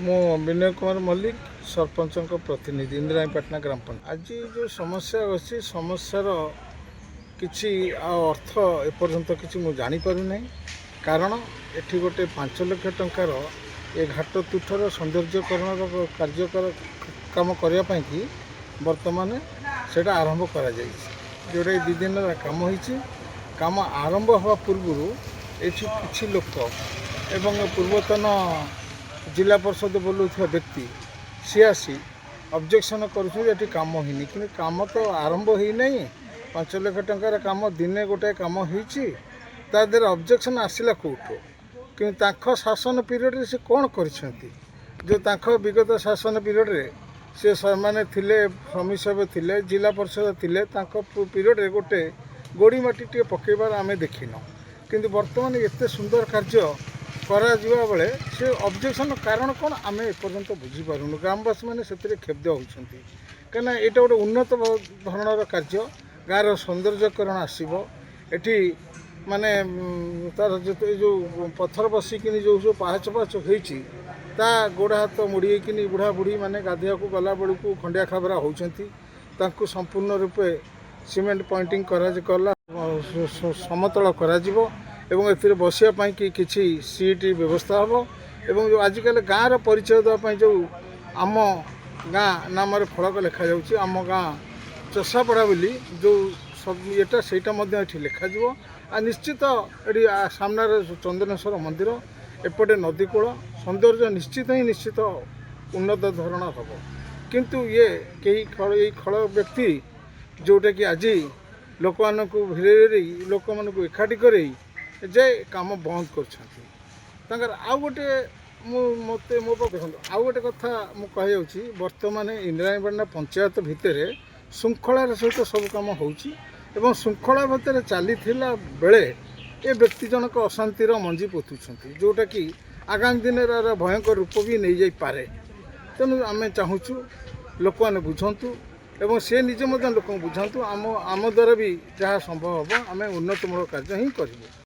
ମୁଁ ବିନୟ କୁମାର ମଲ୍ଲିକ ସରପଞ୍ଚଙ୍କ ପ୍ରତିନିଧି ଇନ୍ଦ୍ରାଣୀପାଟଣା ଗ୍ରାମ ପଞ୍ଚାୟତ। ଆଜି ଯେଉଁ ସମସ୍ୟା ଅଛି ସମସ୍ୟାର କିଛି ଅର୍ଥ ଏପର୍ଯ୍ୟନ୍ତ କିଛି ମୁଁ ଜାଣିପାରୁନାହିଁ। କାରଣ ଏଠି ଗୋଟେ 5 ଲକ୍ଷ ଟଙ୍କାର ଏ ଘାଟ ତୁଠର ସୌନ୍ଦର୍ଯ୍ୟକରଣର କାମ କରିବା ପାଇଁକି ବର୍ତ୍ତମାନ ସେଇଟା ଆରମ୍ଭ କରାଯାଇଛି। ଯେଉଁଟା 2 ଦିନର କାମ ହୋଇଛି। କାମ ଆରମ୍ଭ ହେବା ପୂର୍ବରୁ ଏଠି କିଛି ଲୋକ ଏବଂ ପୂର୍ବତନ जिला परिषद बोलूଥିବା व्यक्ति सी आसी ऑब्जेक्शन करुँचे काम होनी कि काम तो आरंभ हो नहीं। 5 लाख टंकार काम दिने गोटे काम होदेर ऑब्जेक्शन आसला कौटू कि शासन पीरियड से कौन कर जो विगत शासन पीरियड से मैंने समी सभ्य थे जिला परिषद थे पीरियड गोटे गोड़ी माटी टे पकईबार आम देखिन कि बर्तमान एत सुंदर कार्य करा जिवा बेले से ऑब्जेक्शन कारण कौन आम एपर्यंत बुझीपारूँ। ग्रामवासी मैंने से क्षुब्ध होती कहीं यहाँ गोटे उन्नत धरणर कार्य गाँव सौंदर्यकरण आसो एटी माने तार जो पत्थर बसिकी जो सब पाहाच पाहाच होता गोड़ हाथ मुड़ी बुढ़ा बुढ़ी मैंने गाधिया को गला बेलू खंडिया खाबरा होती संपूर्ण रूपे सीमेंट पॉइंटिंग कला समतल करा एवं ए बसापी कि किसी सीट व्यवस्था हम एवं जो आजिकल गाँव परिचय देवाई जो आम गाँ नाम फलक लिखा जाऊँगी आम गाँ चषापड़ा बोली जो सब एटा सेटा लिखा निश्चित ये सामने चंदनेश्वर मंदिर एपटे नदीकूल सौंदर्य निश्चित ही निश्चित उन्नत धरण हम किंतु ये कई खल व्यक्ति जोटा कि आज लोक मान लोक मान एकाठी कर जे काम बंद कर आउ गोटे मत मो देखो आउ गोटे कथा मुझे बर्तमान इंद्राणीपाटना पंचायत भितर श्रृंखलार सहित सब कम हो श्रृंखला भितर चली बेले ये व्यक्ति जनक अशांतिर मंजी पोतुंट जोटा कि आगामी दिन भयंकर रूप भी नहीं जाई पारे। तेणु आम चाहूँ लोक मैंने बुझंतु एवं से निजे लोक बुझातु आम द्वारा भी जहाँ संभव हम आम उन्नतमूलक कार्य ही करूँ।